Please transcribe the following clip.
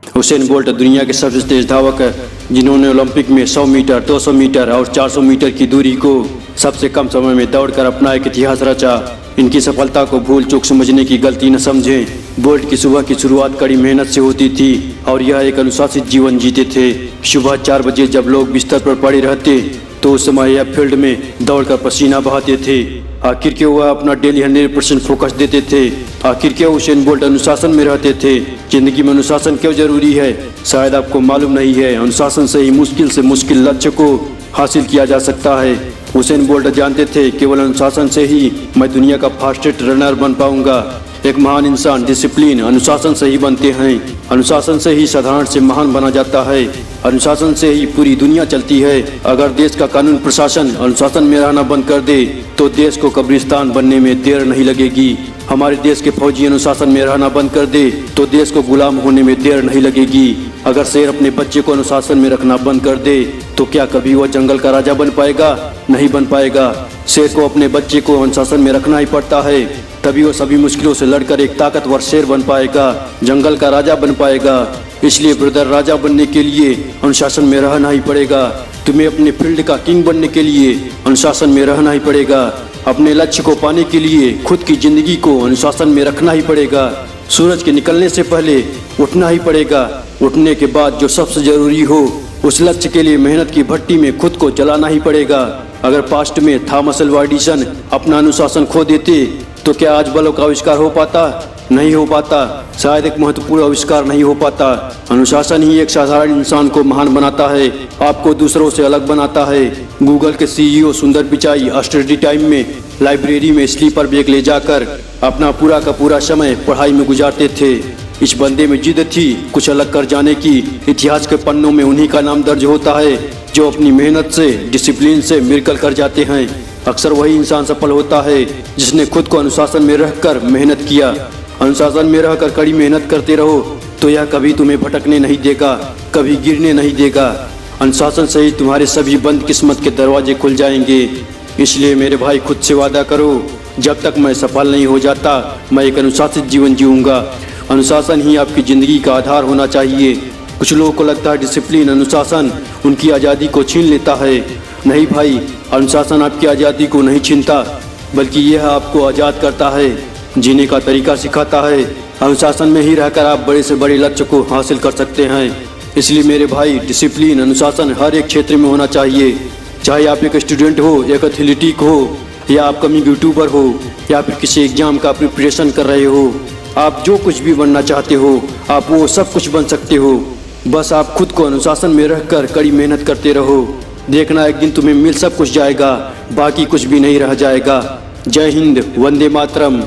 Usain Bolt दुनिया के सबसे तेज धावक है, जिन्होंने ओलंपिक में 100 मीटर, 200 मीटर और 400 मीटर की दूरी को सबसे कम समय में दौड़कर अपना एक इतिहास रचा। इनकी सफलता को भूल चूक समझने की गलती न समझें। बोल्ट की सुबह की शुरुआत कड़ी मेहनत से होती थी और यह एक अनुशासित जीवन जीते थे। सुबह 4 बजे जब लोग बिस्तर पर पड़े रहते तो उस समय यह फील्ड में दौड़कर पसीना बहाते थे। आखिर क्यों वह अपना डेली 100% फोकस देते थे? आखिर क्यों हुसैन बोल्ट अनुशासन में रहते थे? जिंदगी में अनुशासन क्यों जरूरी है? शायद आपको मालूम नहीं है। अनुशासन से ही मुश्किल से मुश्किल लक्ष्य को हासिल किया जा सकता है। हुसैन बोल्ट जानते थे केवल अनुशासन से ही मैं दुनिया का फास्टेस्ट रनर बन पाऊंगा। एक महान इंसान डिसिप्लिन अनुशासन से ही बनते हैं। अनुशासन से ही साधारण से महान बना जाता है। अनुशासन से ही पूरी दुनिया चलती है। अगर देश का कानून प्रशासन अनुशासन में रहना बंद कर दे तो देश को कब्रिस्तान बनने में देर नहीं लगेगी। हमारे देश के फौजी अनुशासन में रहना बंद कर दे तो देश को गुलाम होने में देर नहीं लगेगी। अगर शेर अपने बच्चे को अनुशासन में रखना बंद कर दे तो क्या कभी वह जंगल का राजा बन पाएगा? नहीं बन पाएगा। शेर को अपने बच्चे को अनुशासन में रखना ही पड़ता है, तभी वो सभी मुश्किलों से लड़कर एक ताकतवर शेर बन पाएगा, जंगल का राजा बन पाएगा। इसलिए ब्रदर, राजा बनने के लिए अनुशासन में रहना ही पड़ेगा। तुम्हें अपने फील्ड का किंग बनने के लिए अनुशासन में रहना ही पड़ेगा। अपने लक्ष्य को पाने के लिए खुद की जिंदगी को अनुशासन में रखना ही पड़ेगा। सूरज के निकलने से पहले उठना ही पड़ेगा। उठने के बाद जो सबसे जरूरी हो उस लक्ष्य के लिए मेहनत की भट्टी में खुद को जलाना ही पड़ेगा। अगर पास्ट में थॉमस अल्वा एडिसन अपना अनुशासन खो देते तो क्या आज बल्ब का आविष्कार हो पाता? नहीं हो पाता। शायद एक महत्वपूर्ण आविष्कार नहीं हो पाता। अनुशासन ही एक साधारण इंसान को महान बनाता है, आपको दूसरों से अलग बनाता है। गूगल के सीईओ सुंदर पिचाई स्टडी टाइम में लाइब्रेरी में स्लीपर बैग ले जाकर अपना पूरा का पूरा समय पढ़ाई में गुजारते थे। इस बंदे में जिद थी कुछ अलग कर जाने की। इतिहास के पन्नों में उन्हीं का नाम दर्ज होता है जो अपनी मेहनत से, डिसिप्लिन से मिरेकल कर जाते हैं। अक्सर वही इंसान सफल होता है जिसने खुद को अनुशासन में रहकर मेहनत किया। अनुशासन में रहकर कड़ी मेहनत करते रहो तो यह कभी तुम्हें भटकने नहीं देगा, कभी गिरने नहीं देगा। अनुशासन से ही तुम्हारे सभी बंद किस्मत के दरवाजे खुल जाएंगे। इसलिए मेरे भाई, खुद से वादा करो, जब तक मैं सफल नहीं हो जाता मैं एक अनुशासित जीवन जीऊँगा। अनुशासन ही आपकी ज़िंदगी का आधार होना चाहिए। कुछ लोगों को लगता है डिसिप्लिन, अनुशासन उनकी आज़ादी को छीन लेता है। नहीं भाई, अनुशासन आपकी आज़ादी को नहीं छीनता, बल्कि यह आपको आज़ाद करता है, जीने का तरीका सिखाता है। अनुशासन में ही रहकर आप बड़े से बड़े लक्ष्य को हासिल कर सकते हैं। इसलिए मेरे भाई, डिसिप्लिन, अनुशासन हर एक क्षेत्र में होना चाहिए। चाहे आप एक स्टूडेंट हो, एक एथलीट हो, या आप कमिंग यूट्यूबर हो, या फिर किसी एग्जाम का प्रिपरेशन कर रहे हो। आप जो कुछ भी बनना चाहते हो आप वो सब कुछ बन सकते हो। बस आप खुद को अनुशासन में रहकर कड़ी मेहनत करते रहो। देखना एक दिन तुम्हें मिल सब कुछ जाएगा, बाकी कुछ भी नहीं रह जाएगा। जय हिंद, वंदे मातरम।